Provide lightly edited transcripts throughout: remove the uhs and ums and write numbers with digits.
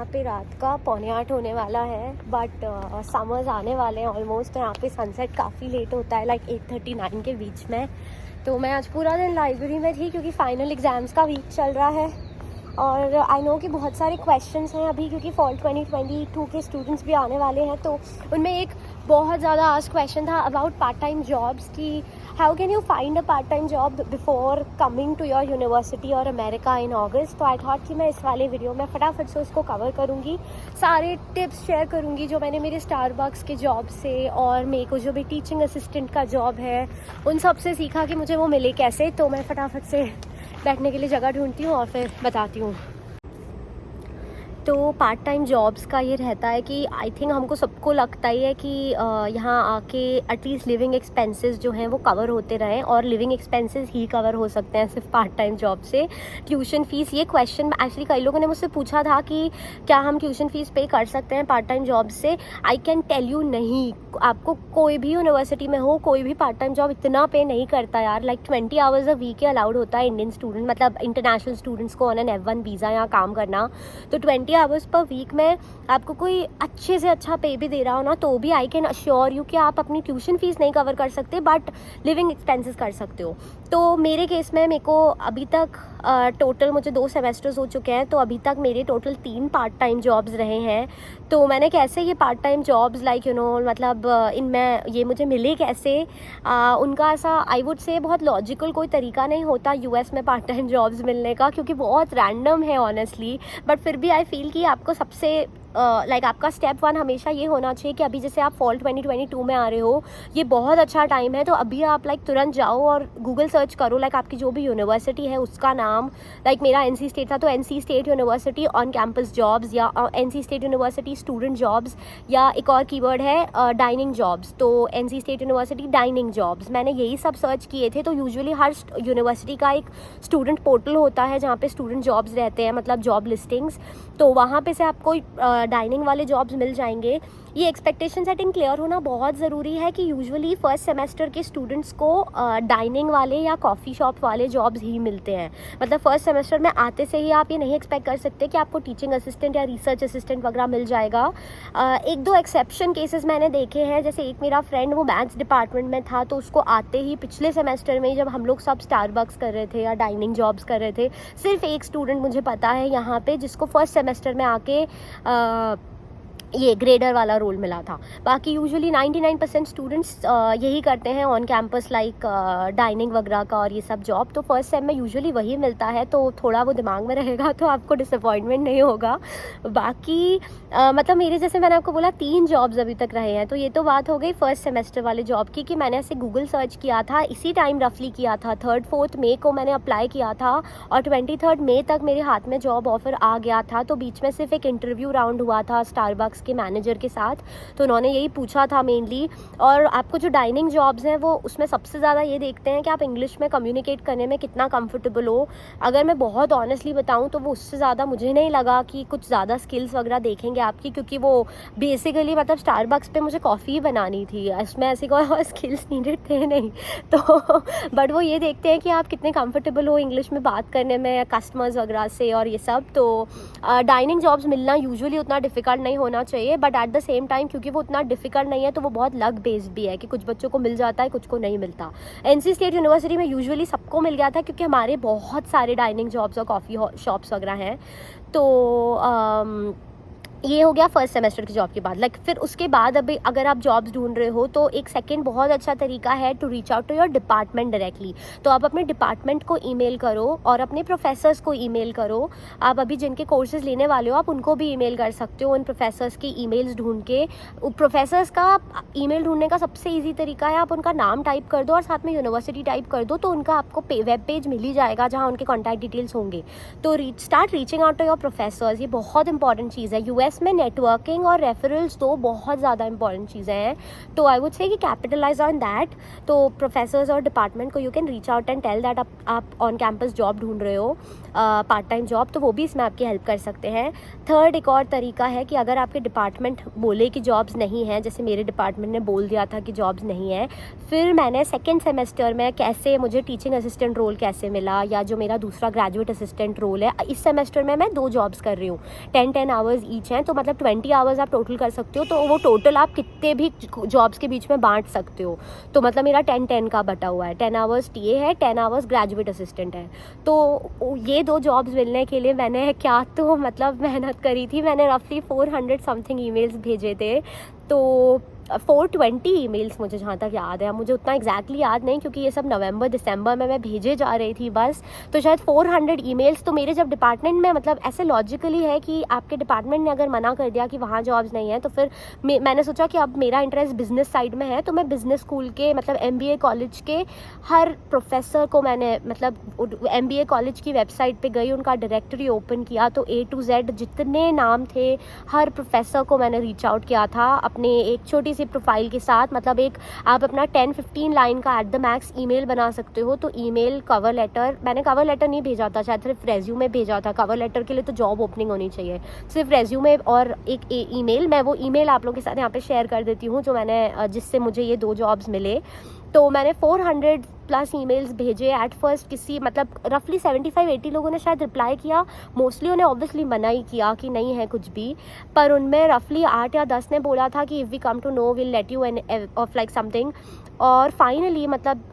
यहाँ पे रात का 7:45 होने वाला है, बट समर्स आने वाले हैं ऑलमोस्ट। यहाँ पे सनसेट काफ़ी लेट होता है, लाइक 8:39 के बीच में। तो मैं आज पूरा दिन लाइब्रेरी में थी क्योंकि फाइनल एग्ज़ाम्स का वीक चल रहा है। और आई नो कि बहुत सारे क्वेश्चंस हैं अभी, क्योंकि फॉल 2022 के स्टूडेंट्स भी आने वाले हैं। तो उनमें एक बहुत ज़्यादा आस्क क्वेश्चन था अबाउट पार्ट टाइम जॉब्स कि how can you find a part time job before coming to your university और अमेरिका इन अगस्त। तो आई थॉट कि मैं इस वाले वीडियो में फटाफट से उसको कवर करूँगी, सारे टिप्स शेयर करूँगी जो मैंने मेरे स्टारबक्स के जॉब से और मेरे को जो भी टीचिंग असिस्टेंट का जॉब है उन सब से सीखा कि मुझे वो मिले कैसे। तो मैं फटाफट से बैठने के लिए जगह ढूंढती हूँ और फिर बताती हूँ। तो पार्ट टाइम जॉब्स का ये रहता है कि आई थिंक हमको सबको लगता ही है कि यहाँ आके एटलीस्ट लिविंग एक्सपेंसेस जो हैं वो कवर होते रहें, और लिविंग एक्सपेंसेस ही कवर हो सकते हैं सिर्फ पार्ट टाइम जॉब से। ट्यूशन फ़ीस, ये क्वेश्चन एक्चुअली कई लोगों ने मुझसे पूछा था कि क्या हम ट्यूशन फ़ीस पे कर सकते हैं पार्ट टाइम जॉब से। आई कैन टेल यू नहीं, आपको कोई भी यूनिवर्सिटी में हो कोई भी पार्ट टाइम जॉब इतना पे नहीं करता यार। Like 20 hours a week allowed होता है इंडियन स्टूडेंट, मतलब इंटरनेशनल स्टूडेंट्स को ऑन एन F1 वीज़ा यहाँ काम करना। तो 20 आवर्स पर वीक में आपको कोई अच्छे से अच्छा पे भी दे रहा हो ना, तो भी आई कैन अश्योर यू कि आप अपनी ट्यूशन फीस नहीं कवर कर सकते, बट लिविंग एक्सपेंसेस कर सकते हो। तो मेरे केस में मेरे को अभी तक टोटल मुझे 2 सेमेस्टर्स हो चुके हैं, तो अभी तक मेरे टोटल 3 पार्ट टाइम जॉब्स रहे हैं। तो मैंने कैसे ये पार्ट टाइम जॉब्स लाइक मतलब इनमें ये मुझे मिले कैसे, उनका ऐसा आई वुड से बहुत लॉजिकल कोई तरीका नहीं होता यूएस में पार्ट टाइम जॉब्स मिलने का, क्योंकि बहुत रैंडम है ऑनेस्टली। बट फिर भी आई फील कि आपको सबसे आपका स्टेप 1 हमेशा ये होना चाहिए कि अभी जैसे आप फॉल 2022 में आ रहे हो, ये बहुत अच्छा टाइम है। तो अभी आप तुरंत जाओ और गूगल सर्च करो आपकी जो भी यूनिवर्सिटी है उसका नाम। मेरा NC स्टेट था तो NC state university on campus jobs, या NC state university student jobs, या एक और कीवर्ड है डाइनिंग जॉब्स। तो NC state university dining jobs, मैंने यही सब सर्च किए थे। तो यूजुअली हर यूनिवर्सिटी का एक स्टूडेंट पोर्टल होता है जहाँ पे स्टूडेंट जॉब्स रहते हैं, मतलब जॉब लिस्टिंग्स। तो वहाँ पे से आपको डाइनिंग वाले जॉब्स मिल जाएंगे। ये एक्सपेक्टेशन सेटिंग क्लियर होना बहुत ज़रूरी है कि यूजुअली फर्स्ट सेमेस्टर के स्टूडेंट्स को डाइनिंग वाले या कॉफ़ी शॉप वाले जॉब्स ही मिलते हैं। मतलब फर्स्ट सेमेस्टर में आते से ही आप ये नहीं एक्सपेक्ट कर सकते कि आपको टीचिंग असिस्टेंट या रिसर्च असिस्टेंट वगैरह मिल जाएगा। 1-2 एक्सेप्शन केसेस मैंने देखे हैं, जैसे एक मेरा फ्रेंड वो मैथ्स डिपार्टमेंट में था, तो उसको आते ही पिछले सेमेस्टर में जब हम लोग सब स्टारबक्स कर रहे थे या डाइनिंग जॉब्स कर रहे थे, सिर्फ एक स्टूडेंट मुझे पता है यहाँ पे जिसको फर्स्ट सेमेस्टर में आके ये ग्रेडर वाला रोल मिला था। बाकी यूजुअली 99% स्टूडेंट्स यही करते हैं ऑन कैंपस लाइक डाइनिंग वगैरह का और ये सब जॉब। तो फर्स्ट सेम में यूजुअली वही मिलता है, तो थोड़ा वो दिमाग में रहेगा तो आपको डिसअपॉइंटमेंट नहीं होगा। बाकी मतलब मेरे जैसे मैंने आपको बोला 3 जॉब्स अभी तक रहे हैं। तो ये तो बात हो गई फर्स्ट सेमेस्टर वाले जॉब की कि मैंने ऐसे गूगल सर्च किया था, इसी टाइम रफली किया था, 3-4 मई को मैंने अप्लाई किया था और 23 मई तक मेरे हाथ में जॉब ऑफर आ गया था। तो बीच में सिर्फ एक इंटरव्यू राउंड हुआ था स्टारबक्स के मैनेजर के साथ, तो उन्होंने यही पूछा था मेनली। और आपको जो डाइनिंग जॉब्स हैं वो उसमें सबसे ज़्यादा ये देखते हैं कि आप इंग्लिश में कम्युनिकेट करने में कितना कंफर्टेबल हो। अगर मैं बहुत ऑनेस्टली बताऊं तो वो उससे ज़्यादा मुझे नहीं लगा कि कुछ ज़्यादा स्किल्स वगैरह देखेंगे आपकी, क्योंकि वो बेसिकली मतलब स्टारबक्स पे मुझे कॉफ़ी बनानी थी, इसमें ऐसे कोई और स्किल्स नीडेड थे नहीं। तो बट वो ये देखते हैं कि आप कितने कंफर्टेबल हो इंग्लिश में बात करने में कस्टमर्स वगैरह से और ये सब। तो डाइनिंग जॉब्स मिलना यूजुअली उतना डिफ़िकल्ट नहीं होना चाहिए, but at the same time क्योंकि वो उतना डिफ़िकल्ट नहीं है तो वो बहुत लक बेस्ड भी है कि कुछ बच्चों को मिल जाता है, कुछ को नहीं मिलता। NC स्टेट यूनिवर्सिटी में यूजुअली सबको मिल गया था क्योंकि हमारे बहुत सारे डाइनिंग जॉब्स और कॉफ़ी शॉप्स वगैरह हैं। तो ये हो गया फर्स्ट सेमेस्टर की जॉब के बाद। फिर उसके बाद अभी अगर आप जॉब्स ढूंढ रहे हो तो एक सेकंड बहुत अच्छा तरीका है to reach out to your department directly. तो आप अपने डिपार्टमेंट को ईमेल करो और अपने प्रोफेसर्स को ईमेल करो। आप अभी जिनके कोर्सेज लेने वाले हो आप उनको भी ईमेल कर सकते हो उन प्रोफेसर्स की ईमेल्स ढूंढ के। प्रोफेसर्स का ईमेल ढूंढने का सबसे ईजी तरीका है आप उनका नाम टाइप कर दो और साथ में यूनिवर्सिटी टाइप कर दो, तो उनका आपको वेब पेज मिल ही जाएगा जहाँ उनके कॉन्टैक्ट डिटेल्स होंगे। तो start reaching out to your professors, ये बहुत इंपॉर्टेंट चीज़ है। US प्लस में नेटवर्किंग और रेफरल्स दो बहुत ज़्यादा इंपॉर्टेंट चीज़ें हैं। तो आई वुड से कि कैपिटलाइज ऑन दैट। तो प्रोफेसर्स और डिपार्टमेंट को you can reach out and tell that आप ऑन कैंपस जॉब ढूंढ रहे हो, पार्ट टाइम जॉब, तो वो भी इसमें आपकी हेल्प कर सकते हैं। थर्ड, एक और तरीका है कि अगर आपके डिपार्टमेंट बोले कि जॉब्स नहीं हैं, जैसे मेरे डिपार्टमेंट ने बोल दिया था कि जॉब्स नहीं है, फिर मैंने सेकेंड सेमेस्टर में कैसे मुझे टीचिंग असिस्टेंट रोल कैसे मिला, या जो मेरा दूसरा ग्रेजुएट असिस्टेंट रोल है, इस सेमेस्टर में मैं 2 जॉब्स कर रही हूँ, 10-10 आवर्स ईच हैं, तो मतलब 20 आवर्स आप टोटल कर सकते हो। तो वो टोटल आप कितने भी जॉब्स के बीच में बांट सकते हो। तो मतलब मेरा 10-10 का बटा हुआ है, 10 आवर्स टीए है, 10 आवर्स ग्रेजुएट असिस्टेंट है। तो ये 2 जॉब्स मिलने के लिए मैंने क्या तो मतलब मेहनत करी थी। मैंने रफली 400 समथिंग ईमेल्स भेजे थे, तो 420 ईमेल्स मुझे जहाँ तक याद है। मुझे उतना एग्जैक्टली याद नहीं क्योंकि ये सब नवंबर दिसंबर में मैं भेजे जा रही थी बस। तो शायद 400 ईमेल्स। तो मेरे जब डिपार्टमेंट में मतलब ऐसे लॉजिकली है कि आपके डिपार्टमेंट ने अगर मना कर दिया कि वहाँ जॉब्स नहीं है, तो फिर मैंने सोचा कि अब मेरा इंटरेस्ट बिजनेस साइड में है, तो मैं बिजनेस स्कूल के मतलब MBA कॉलेज के हर प्रोफेसर को मैंने मतलब MBA कॉलेज की वेबसाइट पर गई, उनका डायरेक्टरी ओपन किया, तो A to Z जितने नाम थे हर प्रोफेसर को मैंने रीच आउट किया था अपने एक छोटी सी प्रोफाइल के साथ। मतलब एक आप अपना 10-15 लाइन का एट द मैक्स ईमेल बना सकते हो। तो ईमेल, कवर लेटर, मैंने कवर लेटर नहीं भेजा था, शायद सिर्फ रेज्यूमे भेजा था। कवर लेटर के लिए तो जॉब ओपनिंग होनी चाहिए, सिर्फ रेज्यूमे और एक ईमेल। मैं वो ईमेल आप लोगों के साथ यहाँ पे शेयर कर देती हूँ जो मैंने जिससे मुझे ये 2 जॉब्स मिले। तो मैंने 400 प्लस ईमेल्स भेजे एट फर्स्ट। किसी मतलब रफली 75-80 लोगों ने शायद रिप्लाई किया, मोस्टली उन्हें ऑब्वियसली मना ही किया कि नहीं है कुछ भी। पर उनमें रफली 8 या 10 ने बोला था कि if we come to know will let you an off like something. और फाइनली मतलब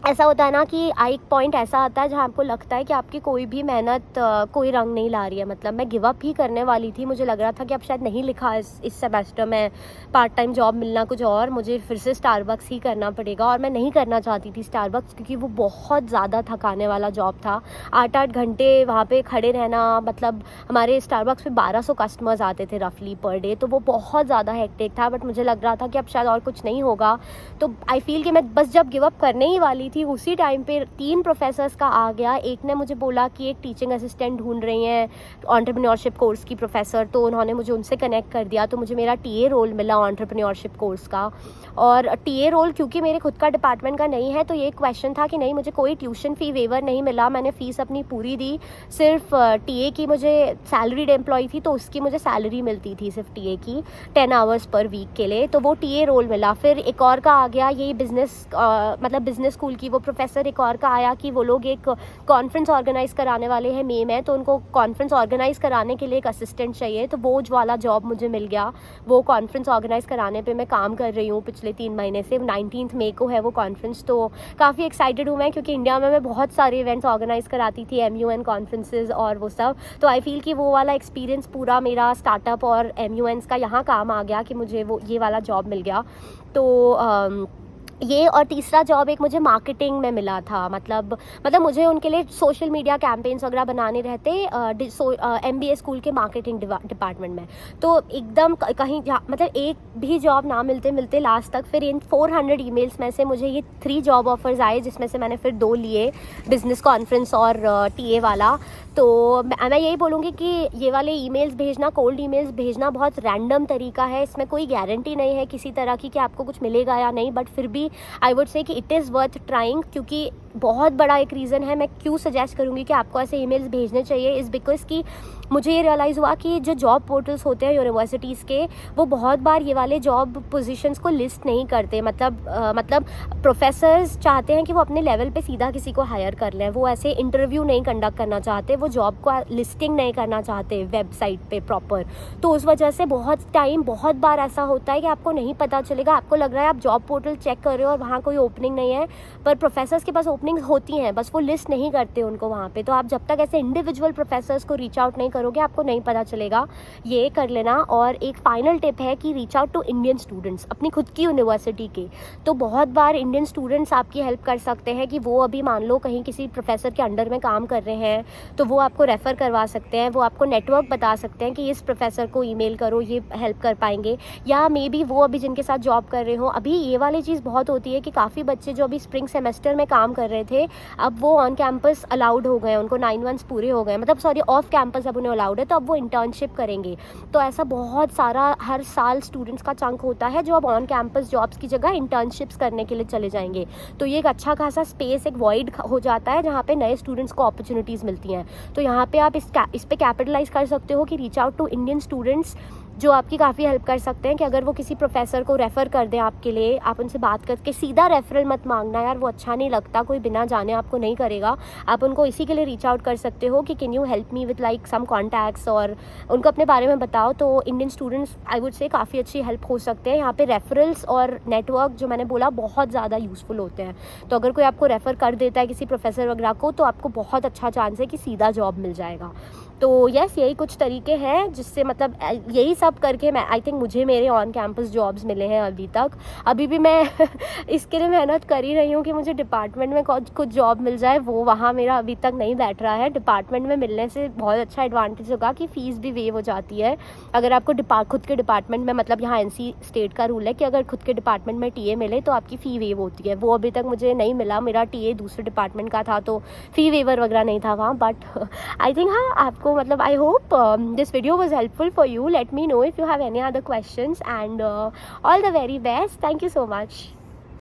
ऐसा होता है ना कि एक पॉइंट ऐसा आता है जहाँ आपको लगता है कि आपकी कोई भी मेहनत कोई रंग नहीं ला रही है। मतलब मैं गिव अप ही करने वाली थी, मुझे लग रहा था कि अब शायद नहीं लिखा इस सेमेस्टर में पार्ट टाइम जॉब मिलना कुछ और, मुझे फिर से स्टारबक्स ही करना पड़ेगा। और मैं नहीं करना चाहती थी स्टारबक्स क्योंकि वो बहुत ज़्यादा थकाने वाला जॉब था। 8-8 घंटे वहाँ पे खड़े रहना, मतलब हमारे स्टारबक्स पे 1200 कस्टमर्स आते थे रफली पर डे, तो वो बहुत ज़्यादा हेक्टिक था। बट मुझे लग रहा था कि अब शायद और कुछ नहीं होगा। तो आई फील कि मैं बस जब गिव अप करने ही वाली थी उसी टाइम पे 3 प्रोफेसर्स का आ गया। एक ने मुझे बोला कि एक टीचिंग असिस्टेंट ढूंढ रही हैं एंटरप्रेन्योरशिप कोर्स की प्रोफेसर, तो उन्होंने मुझे उनसे कनेक्ट कर दिया। तो मुझे मेरा टीए रोल मिला एंटरप्रेन्योरशिप कोर्स का। और टीए रोल क्योंकि मेरे खुद का डिपार्टमेंट का नहीं है, तो ये क्वेश्चन था कि नहीं, मुझे कोई ट्यूशन फ़ी वेवर नहीं मिला, मैंने फ़ीस अपनी पूरी दी। सिर्फ टीए की मुझे सैलरीड एम्प्लॉय थी, तो उसकी मुझे सैलरी मिलती थी सिर्फ टीए की 10 आवर्स पर वीक के लिए, तो वो टीए रोल मिला। फिर एक और का आ गया, यही बिजनेस मतलब बिजनेस स्कूल की वो प्रोफेसर एक और का आया कि वो लोग एक कॉन्फ्रेंस ऑर्गेनाइज कराने वाले हैं मई में, तो उनको कॉन्फ्रेंस ऑर्गेनाइज कराने के लिए एक असिस्टेंट चाहिए। तो वो वाला जॉब मुझे मिल गया। वो कॉन्फ्रेंस ऑर्गेनाइज कराने पे मैं काम कर रही हूँ पिछले 3 महीने से। 19 मई को है वो कॉन्फ्रेंस, तो काफ़ी एक्साइटेड हूँ मैं, क्योंकि इंडिया में मैं बहुत सारे इवेंट्स ऑर्गेनाइज कराती थी, MUN कॉन्फ्रेंसेज और वो सब। तो आई फील कि वो वाला एक्सपीरियंस पूरा मेरा स्टार्टअप और MUNs का यहाँ काम आ गया कि मुझे वो ये वाला जॉब मिल गया। तो ये और तीसरा जॉब एक मुझे मार्केटिंग में मिला था। मतलब मुझे उनके लिए सोशल मीडिया कैंपेन्स वगैरह बनाने रहते MBA स्कूल के मार्केटिंग डिपार्टमेंट में। तो एकदम कहीं मतलब एक भी जॉब ना मिलते लास्ट तक फिर इन 400 ईमेल्स में से मुझे ये 3 जॉब ऑफर्स आए, जिसमें से मैंने फिर 2 लिए, बिजनेस कॉन्फ्रेंस और टीए वाला। तो मैं यही बोलूँगी कि ये वाले ईमेल्स भेजना, कोल्ड ईमेल्स भेजना बहुत रैंडम तरीका है। इसमें कोई गारंटी नहीं है किसी तरह की कि आपको कुछ मिलेगा या नहीं, बट फिर भी आई वुड से कि इट इज़ वर्थ ट्राइंग। क्योंकि बहुत बड़ा एक रीज़न है मैं क्यों सजेस्ट करूँगी कि आपको ऐसे ईमेल्स भेजने चाहिए, इज़ बिकॉज कि मुझे ये रियलाइज़ हुआ कि जो जॉब पोर्टल्स होते हैं यूनिवर्सिटीज़ के, वो बहुत बार ये वाले जॉब पोजीशंस को लिस्ट नहीं करते। मतलब प्रोफेसर्स चाहते हैं कि वो अपने लेवल पे सीधा किसी को हायर कर लें, वो ऐसे इंटरव्यू नहीं कंडक्ट करना चाहते, वो जॉब को लिस्टिंग नहीं करना चाहते वेबसाइट पे प्रॉपर। तो उस वजह से बहुत बार ऐसा होता है कि आपको नहीं पता चलेगा। आपको लग रहा है आप जॉब पोर्टल चेक कर रहे हो और वहाँ कोई ओपनिंग नहीं है, पर प्रोफेसर्स के पास ओपनिंग्स होती हैं, बस वो लिस्ट नहीं करते उनको वहाँ पे। तो आप जब तक ऐसे इंडिविजुअल प्रोफेसर्स को रीच आउट नहीं करोगे, आपको नहीं पता चलेगा। ये कर लेना। और एक फाइनल टिप है कि reach out to Indian students, अपनी खुद की यूनिवर्सिटी के। तो बहुत बार इंडियन स्टूडेंट्स आपकी हेल्प कर सकते हैं कि वो अभी मान लो कहीं किसी प्रोफेसर के अंडर में काम कर रहे हैं, तो वो आपको रेफ़र करवा सकते हैं, वो आपको नेटवर्क बता सकते हैं कि इस प्रोफेसर को ईमेल करो, ये हेल्प कर पाएंगे। या मे बी वो अभी जिनके साथ जॉब कर रहे हो, अभी ये वाली चीज़ बहुत होती है कि काफ़ी बच्चे जो अभी स्प्रिंग सेमेस्टर में काम कर रहे थे, अब वो ऑन कैंपस अलाउड हो गए, उनको 9 मंथ्स पूरे हो गए, मतलब सॉरी ऑफ कैंपस अब उन्हें अलाउड है, तो अब वो इंटर्नशिप करेंगे। तो ऐसा बहुत सारा हर साल स्टूडेंट्स का चंक होता है जो अब ऑन कैंपस जॉब्स की जगह इंटर्नशिप्स करने के लिए चले जाएंगे। तो ये एक अच्छा खासा स्पेस, एक वॉइड हो जाता है जहाँ पे नए स्टूडेंट्स को अपॉर्चुनिटीज़ मिलती हैं। तो यहाँ पे आप इस पे कैपिटलाइज कर सकते हो कि reach out to Indian students जो आपकी काफ़ी हेल्प कर सकते हैं, कि अगर वो किसी प्रोफेसर को रेफ़र कर दें आपके लिए, आप उनसे बात करके सीधा रेफरल मत मांगना यार, वो अच्छा नहीं लगता, कोई बिना जाने आपको नहीं करेगा। आप उनको इसी के लिए रीच आउट कर सकते हो कि can you help me with like some contacts, और उनको अपने बारे में बताओ। तो इंडियन स्टूडेंट्स आई वुड से काफ़ी अच्छी हेल्प हो सकते हैं यहाँ पे। रेफरल्स और नेटवर्क जो मैंने बोला बहुत ज़्यादा यूज़फुल होते हैं। तो अगर कोई आपको रेफ़र कर देता है किसी प्रोफेसर वगैरह को, तो आपको बहुत अच्छा चांस है कि सीधा जॉब मिल जाएगा। तो यस, यही कुछ तरीके हैं जिससे मतलब यही सब करके मैं आई थिंक मुझे मेरे ऑन कैंपस जॉब्स मिले हैं अभी तक। अभी भी मैं इसके लिए मेहनत कर ही रही हूँ कि मुझे डिपार्टमेंट में कुछ जॉब मिल जाए, वो वहाँ मेरा अभी तक नहीं बैठ रहा है। डिपार्टमेंट में मिलने से बहुत अच्छा एडवांटेज होगा कि फ़ीस भी वेव हो जाती है। अगर आपको खुद के डिपार्टमेंट में, मतलब यहाँ NC स्टेट का रूल है कि अगर खुद के डिपार्टमेंट में TA मिले तो आपकी फ़ी वेव होती है। वो अभी तक मुझे नहीं मिला, मेरा TA दूसरे डिपार्टमेंट का था तो फ़ी वेवर वगैरह नहीं था वहाँ। बट आई थिंक हाँ, आपको मतलब I hope this video was helpful for you. Let me know if you have any other questions, and all the very best. Thank you so much.